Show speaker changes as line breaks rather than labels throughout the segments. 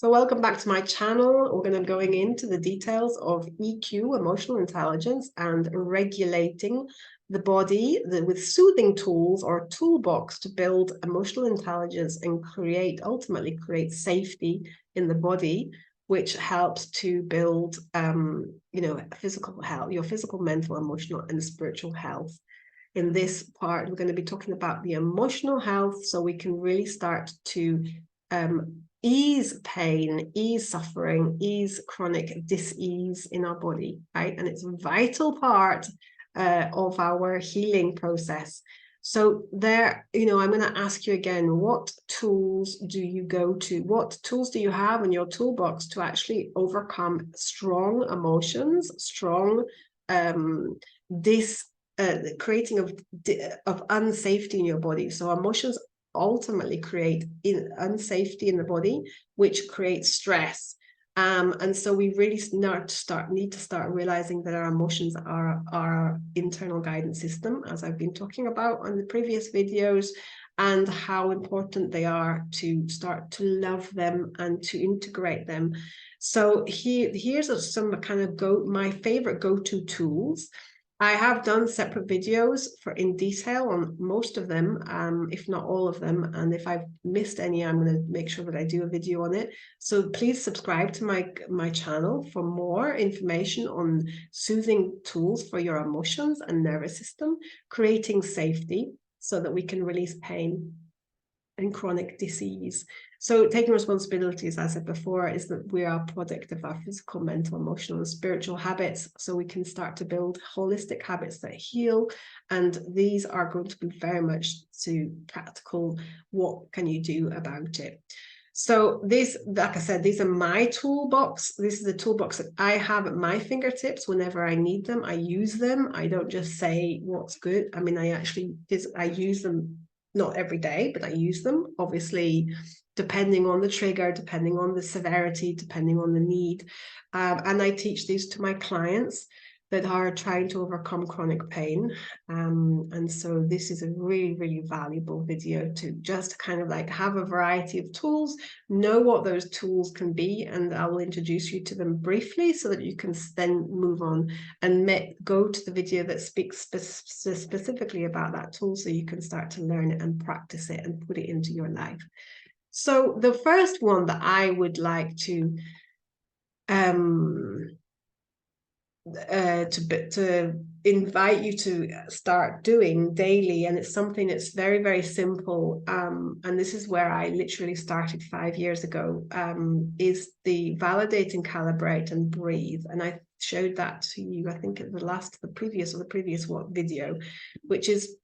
So welcome back to my channel. We're going to going into the details of EQ, emotional intelligence, and regulating the body with soothing tools or toolbox to build emotional intelligence and ultimately create safety in the body, which helps to build, physical health, your physical, mental, emotional, and spiritual health. In this part, we're going to be talking about the emotional health, so we can really start to ease pain, ease suffering, ease chronic dis-ease in our body, right? And it's a vital part of our healing process. So there, I'm going to ask you again, what tools do you go to? What tools do you have in your toolbox to actually overcome strong emotions, strong creating of unsafety in your body? So emotions ultimately create unsafety in the body, which creates stress. And so we really need to start realizing that our emotions are our internal guidance system, as I've been talking about on the previous videos, and how important they are to start to love them and to integrate them. So here's some kind of my favorite go-to tools. I have done separate videos in detail on most of them, if not all of them. And if I've missed any, I'm going to make sure that I do a video on it. So please subscribe to my channel for more information on soothing tools for your emotions and nervous system, creating safety so that we can release pain and chronic disease. So taking responsibility, as I said before, is that we are a product of our physical, mental, emotional, and spiritual habits. So we can start to build holistic habits that heal. And these are going to be very much to practical. What can you do about it? So this, like I said, these are my toolbox. This is the toolbox that I have at my fingertips whenever I need them. I use them. I don't just say what's good. I mean, I use them. Not every day, but I use them, obviously, depending on the trigger, depending on the severity, depending on the need. And I teach these to my clients that are trying to overcome chronic pain. And so this is a really, really valuable video to just kind of like have a variety of tools, know what those tools can be, and I will introduce you to them briefly so that you can then move on and go to the video that speaks specifically about that tool so you can start to learn it and practice it and put it into your life. So the first one that I would like to invite you to start doing daily, and it's something that's very, very simple, and this is where I literally started 5 years ago, is the validate and calibrate and breathe. And I showed that to you, I think, at the previous video, which is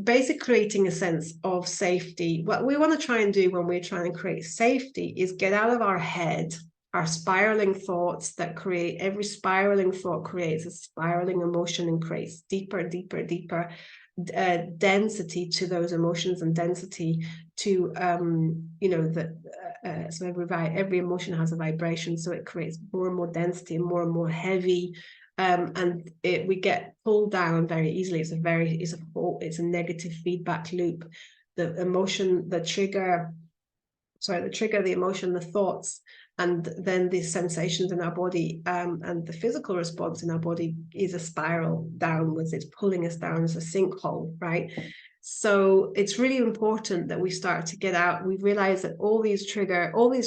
basically creating a sense of safety. What we want to try and do when we're trying to create safety is get out of our head, our spiraling thoughts that create, every spiraling thought creates a spiraling emotion and creates deeper density to those emotions and density to so every emotion has a vibration, so it creates more and more density and more heavy, and we get pulled down very easily. It's a negative feedback loop. The emotion, the trigger, the emotion, the thoughts, and then the sensations in our body, and the physical response in our body is a spiral downwards. It's pulling us down as a sinkhole, right? So it's really important that we start to get out. We realize that all these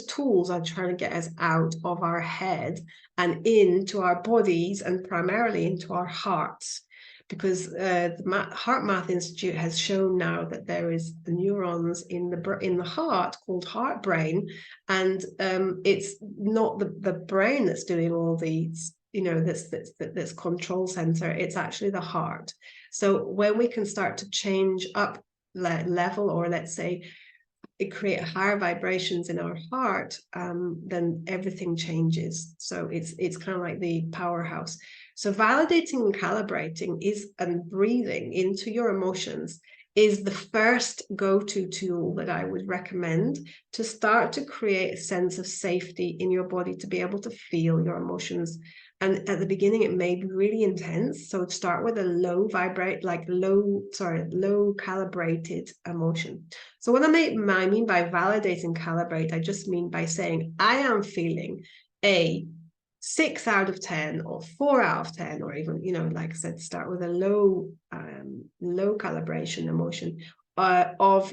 tools are trying to get us out of our head and into our bodies, and primarily into our hearts. Because the Heart Math Institute has shown now that there is neurons in the heart called heart brain, and it's not the brain that's doing all these, this control center. It's actually the heart. So when we can start to change up level, or let's say create higher vibrations in our heart, then everything changes. So it's kind of like the powerhouse. So validating and calibrating and breathing into your emotions is the first go-to tool that I would recommend to start to create a sense of safety in your body, to be able to feel your emotions And at the beginning, it may be really intense. So start with a low calibrated emotion. So what I mean by validating calibrate, I just mean by saying, I am feeling a 6 out of 10 or 4 out of 10, or even, like I said, start with a low calibration emotion of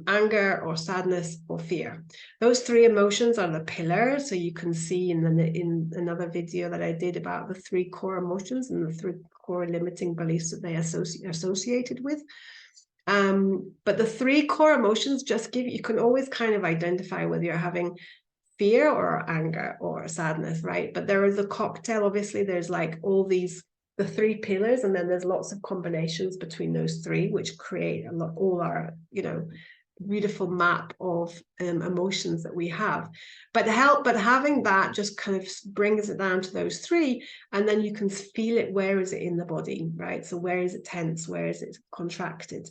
anger or sadness or fear. Those 3 emotions are the pillars. So you can see in another video that I did about the 3 core emotions and the 3 core limiting beliefs that they associated with. But the 3 core emotions just you can always kind of identify whether you're having fear or anger or sadness, right? But there is a cocktail. Obviously, there's like all these, the 3 pillars, and then there's lots of combinations between those 3, which create all our, beautiful map of emotions that we have. But having that just kind of brings it down to those 3, and then you can feel it. Where is it in the body, right? So where is it tense? Where is it contracted?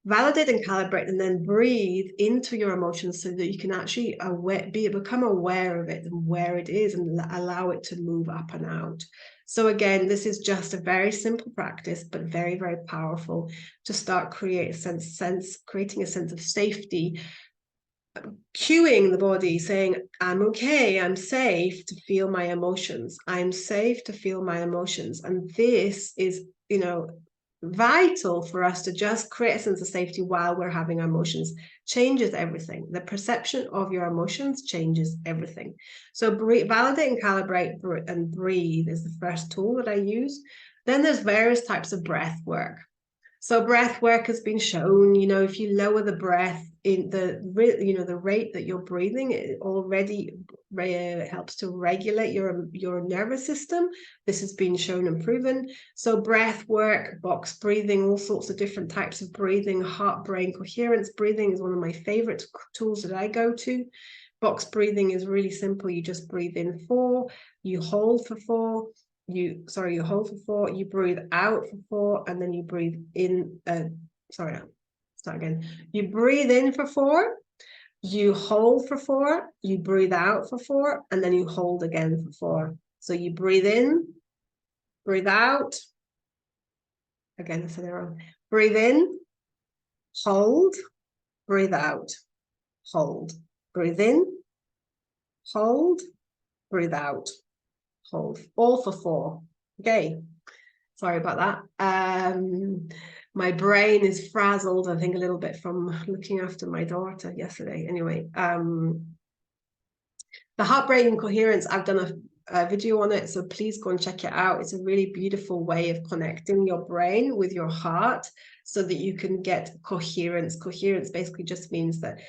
Validate and calibrate, and then breathe into your emotions so that you can actually become aware of it and where it is, and allow it to move up and out. So again, this is just a very simple practice, but very, very powerful to start creating a sense of safety, cueing the body, saying, I'm okay, I'm safe to feel my emotions. I'm safe to feel my emotions. And this is, vital for us to just create a sense of safety while we're having our emotions. Changes everything. The perception of your emotions changes everything. So validate and calibrate and breathe is the first tool that I use. Then there's various types of breath work. So breath work has been shown, if you lower the breath in the rate that you're breathing, it already helps to regulate your nervous system. This has been shown and proven. So breath work, box breathing, all sorts of different types of breathing, heart-brain coherence breathing is one of my favorite tools that I go to. Box breathing is really simple. You just breathe in 4, you hold for 4, you hold for 4, you breathe out for 4, and then you breathe in. Start again. You breathe in for 4, you hold for 4, you breathe out for 4, and then you hold again for 4. So you breathe in, breathe out. Again, I said it wrong. Breathe in, hold, breathe out, hold. Breathe in, hold, breathe out, hold. All for 4. Okay. Sorry about that. My brain is frazzled, I think, a little bit from looking after my daughter yesterday. Anyway, the heart-brain coherence, I've done a video on it, so please go and check it out. It's a really beautiful way of connecting your brain with your heart so that you can get coherence. Coherence basically just means that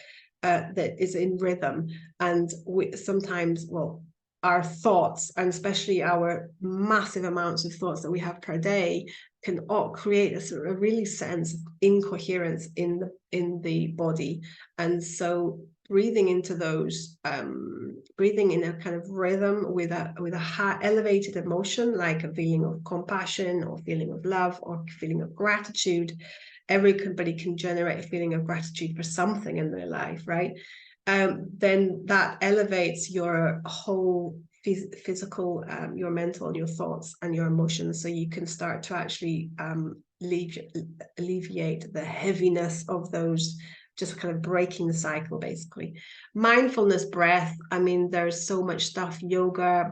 that is in rhythm. And sometimes, our thoughts, and especially our massive amounts of thoughts that we have per day, can create a really sense of incoherence in the body. And so breathing into those, breathing in a kind of rhythm with a high elevated emotion, like a feeling of compassion or feeling of love or feeling of gratitude. Everybody can generate a feeling of gratitude for something in their life, right? Then that elevates your whole physical, your mental, and your thoughts and your emotions, so you can start to actually alleviate the heaviness of those, just kind of breaking the cycle, basically. Mindfulness breath, I mean, there's so much stuff, yoga,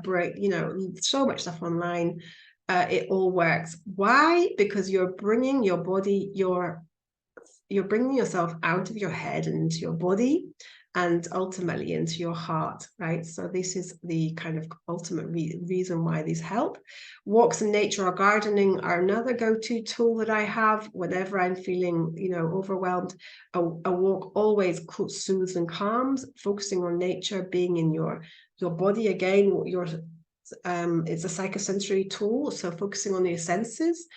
so much stuff online. It all works. Why? Because you're bringing your body, you're bringing yourself out of your head and into your body, and ultimately into your heart, right? So this is the kind of ultimate reason why these help. Walks in nature or gardening are another go-to tool that I have whenever I'm feeling, overwhelmed. A walk always soothes and calms, focusing on nature, being in your body again. It's a psychosensory tool, so focusing on your senses.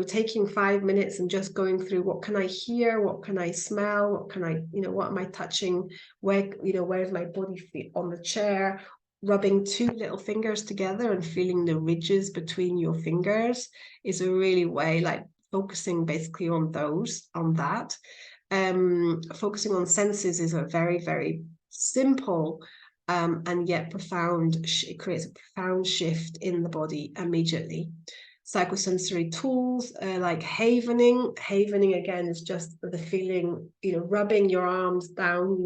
Taking 5 minutes and just going through, what can I hear, what can I smell, what can I, what am I touching, where's my body feet on the chair, rubbing 2 little fingers together and feeling the ridges between your fingers is a really way, like focusing basically on that. Focusing on senses is a very, very simple and yet it creates a profound shift in the body immediately. Psychosensory tools like havening. Havening again is just the feeling, rubbing your hands down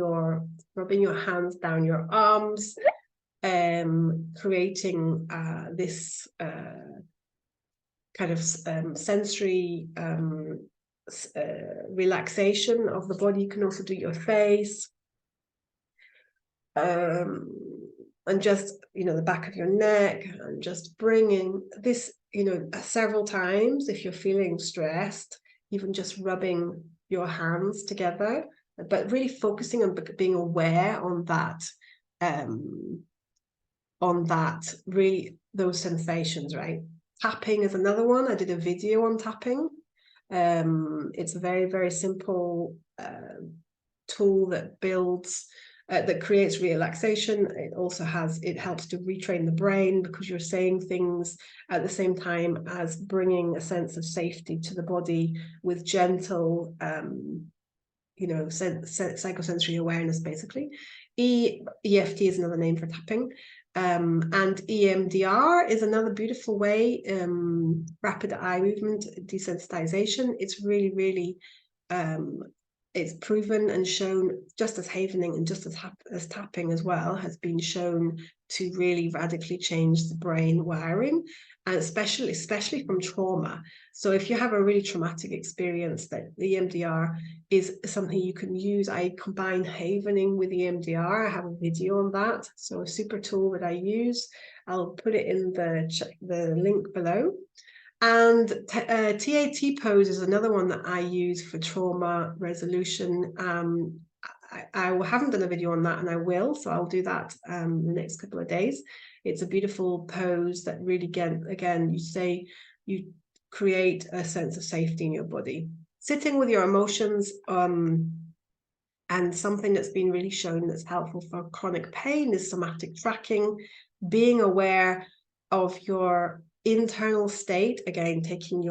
your arms, creating this kind of sensory relaxation of the body. You can also do your face. And just, the back of your neck, and just bringing this, several times if you're feeling stressed, even just rubbing your hands together, but really focusing on being aware on that, really those sensations, right? Tapping is another one. I did a video on tapping. It's a very, very simple tool that creates relaxation. It also helps to retrain the brain, because you're saying things at the same time as bringing a sense of safety to the body with gentle, psychosensory awareness, basically. EFT is another name for tapping. And EMDR is another beautiful way, rapid eye movement desensitization. It's really, really, it's proven and shown, just as havening and just as tapping as well, has been shown to really radically change the brain wiring, and especially from trauma. So if you have a really traumatic experience, that the EMDR is something you can use. I combine havening with EMDR. I have a video on that. So a super tool that I use. I'll put it in the link below. And TAT pose is another one that I use for trauma resolution. I haven't done a video on that, and I will, so I'll do that the next couple of days. It's a beautiful pose that really, again, you create a sense of safety in your body. Sitting with your emotions, and something that's been really shown that's helpful for chronic pain is somatic tracking, being aware of your internal state, again, taking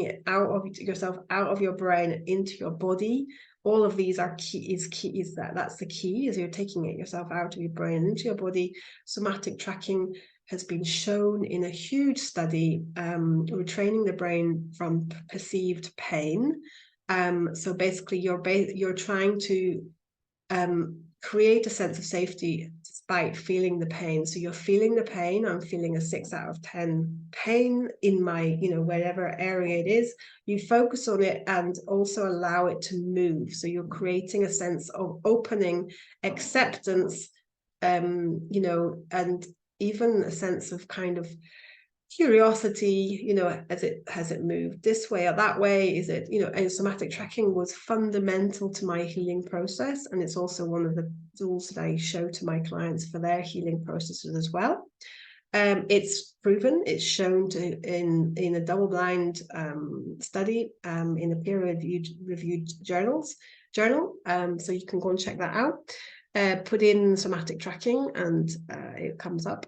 it out of yourself, out of your brain, into your body. All of these are that's the key, is you're taking it yourself out of your brain into your body. Somatic tracking has been shown in a huge study, retraining the brain from perceived pain. So basically you're trying to create a sense of safety despite feeling the pain. So you're feeling the pain. I'm feeling a 6 out of 10 pain in my, wherever area it is. You focus on it and also allow it to move. So you're creating a sense of opening, acceptance, and even a sense of kind of curiosity, has it moved this way or that way? Is it, and somatic tracking was fundamental to my healing process, and it's also one of the tools that I show to my clients for their healing processes as well. It's proven, it's shown in a double-blind study in a peer-reviewed journal, so you can go and check that out. Put in somatic tracking and it comes up.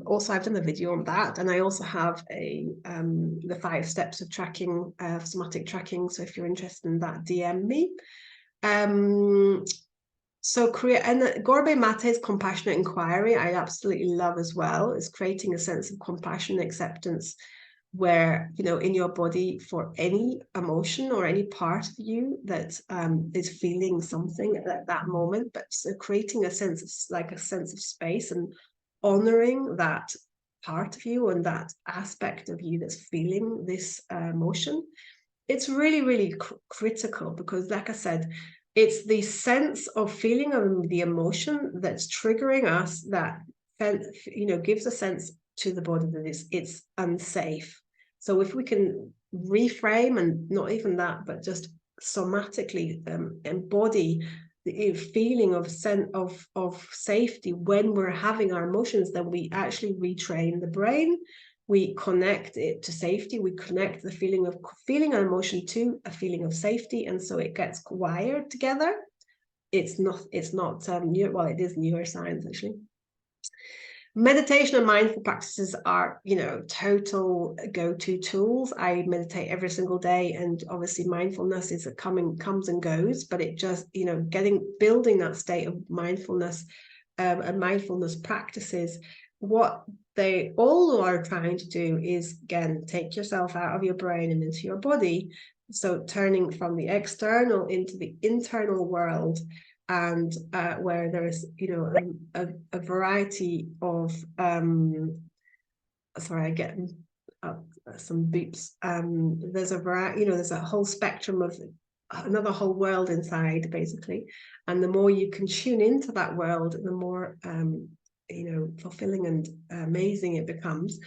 Also, I've done a video on that, and I also have the 5 steps of tracking, somatic tracking. So if you're interested in that, DM me. So Gorbe Mate's compassionate inquiry, I absolutely love as well. It's creating a sense of compassion and acceptance, where, in your body, for any emotion or any part of you that is feeling something at that moment, but so creating a sense of space and honoring that part of you and that aspect of you that's feeling this emotion. It's really, really critical, because, like I said, it's the sense of feeling of the emotion that's triggering us, that gives a sense to the body that it's unsafe. So if we can reframe, and not even that, but just somatically embody the feeling of safety when we're having our emotions, then we actually retrain the brain. We connect it to safety. We connect the feeling an emotion to a feeling of safety, and so it gets wired together. It is neuroscience, actually. Meditation and mindful practices are, you know, total go-to tools. I meditate every single day, and obviously mindfulness is comes and goes, but it just, you know, building that state of mindfulness and mindfulness practices, what they all are trying to do is, again, take yourself out of your brain and into your body. So turning from the external into the internal world, and where there is, you know, a variety of sorry, I get some beeps. There's a variety, you know, there's a whole spectrum of another whole world inside, basically, and the more you can tune into that world, the more you know, fulfilling and amazing it becomes.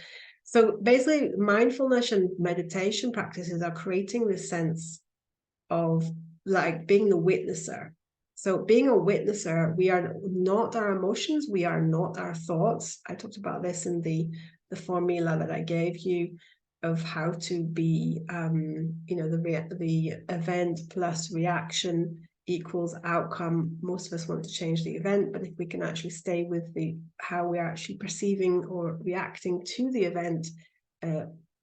So basically, mindfulness and meditation practices are creating this sense of like being the witnesser. So being a witnesser, we are not our emotions, we are not our thoughts. I talked about this in the formula that I gave you of how to be, you know, the event plus reaction equals outcome. Most of us want to change the event, but if we can actually stay with how we're actually perceiving or reacting to the event,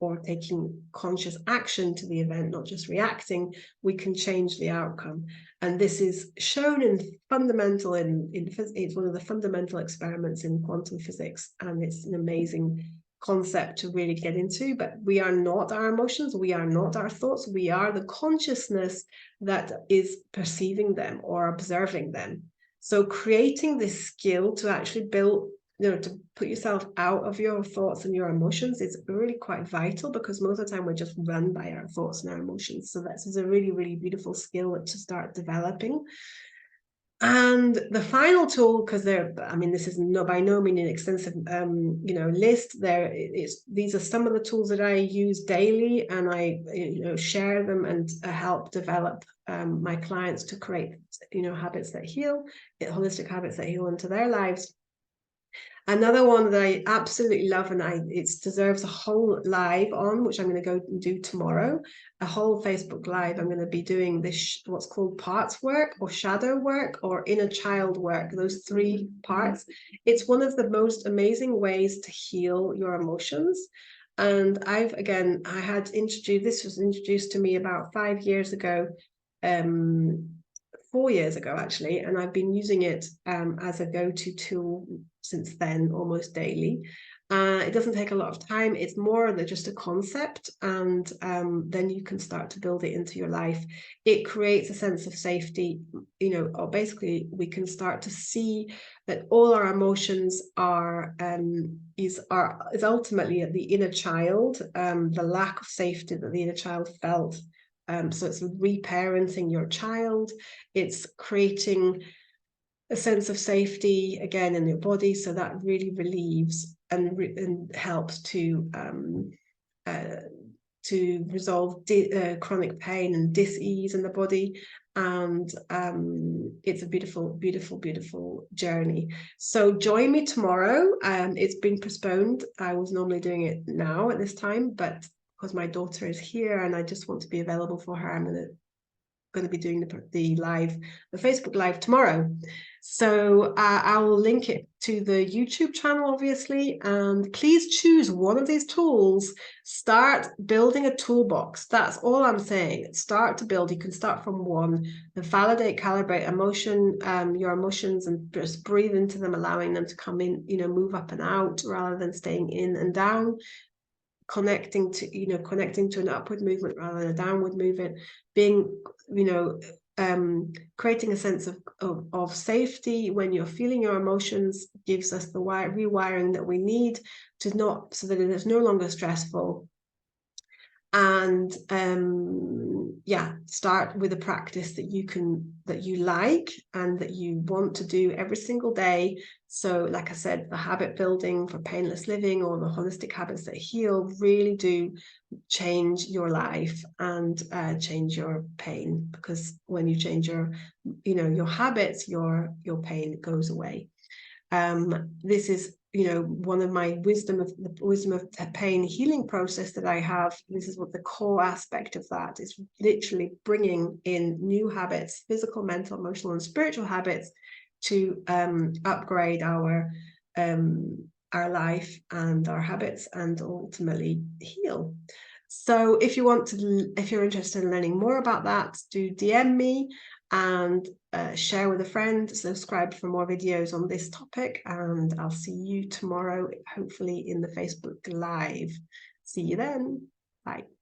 or taking conscious action to the event, not just reacting, we can change the outcome. And this is shown in fundamental it's one of the fundamental experiments in quantum physics, and it's an amazing concept to really get into. But we are not our emotions, we are not our thoughts, we are the consciousness that is perceiving them or observing them. So creating this skill to actually build, you know, to put yourself out of your thoughts and your emotions is really quite vital, because most of the time we're just run by our thoughts and our emotions. So this is a really, really beautiful skill to start developing. And the final tool, because this is by no means an extensive, you know, list. These are some of the tools that I use daily, and I, you know, share them and help develop my clients to create, you know, habits that heal, holistic habits that heal into their lives. Another one that I absolutely love, and it deserves a whole live on, which I'm going to go and do tomorrow, a whole Facebook Live. I'm going to be doing this, what's called parts work or shadow work or inner child work, those 3 parts. It's one of the most amazing ways to heal your emotions. And this was introduced to me about 5 years ago, 4 years ago actually, and I've been using it as a go-to tool since then, almost daily. It doesn't take a lot of time. It's more than just a concept, and then you can start to build it into your life. It creates a sense of safety, you know, or basically we can start to see that all our emotions is ultimately at the inner child, the lack of safety that the inner child felt. So it's reparenting your child. It's creating a sense of safety again in your body, so that really relieves and helps to resolve chronic pain and dis-ease in the body. And it's a beautiful, beautiful, beautiful journey. So join me tomorrow. It's been postponed. I was normally doing it now at this time, but because my daughter is here and I just want to be available for her, I'm going to be doing the Facebook Live tomorrow. So I will link it to the YouTube channel, obviously, and please choose one of these tools. Start building a toolbox. That's all I'm saying. Start to build. You can start from one. Validate, calibrate your emotions, and just breathe into them, allowing them to come in, you know, move up and out rather than staying in and down. Connecting to an upward movement rather than a downward movement, being, you know, creating a sense of safety when you're feeling your emotions gives us the rewiring that we need so that it is no longer stressful. And start with a practice that you like and that you want to do every single day. So like I said, the habit building for painless living or the holistic habits that heal really do change your life and change your pain, because when you change your habits, your pain goes away. This is, you know, one of my wisdom of pain healing process that I have. This is what the core aspect of that is, literally bringing in new habits, physical, mental, emotional, and spiritual habits to upgrade our our life and our habits and ultimately heal. So if you're interested in learning more about that, do DM me and share with a friend, subscribe for more videos on this topic, and I'll see you tomorrow, hopefully in the Facebook Live. See you then. Bye.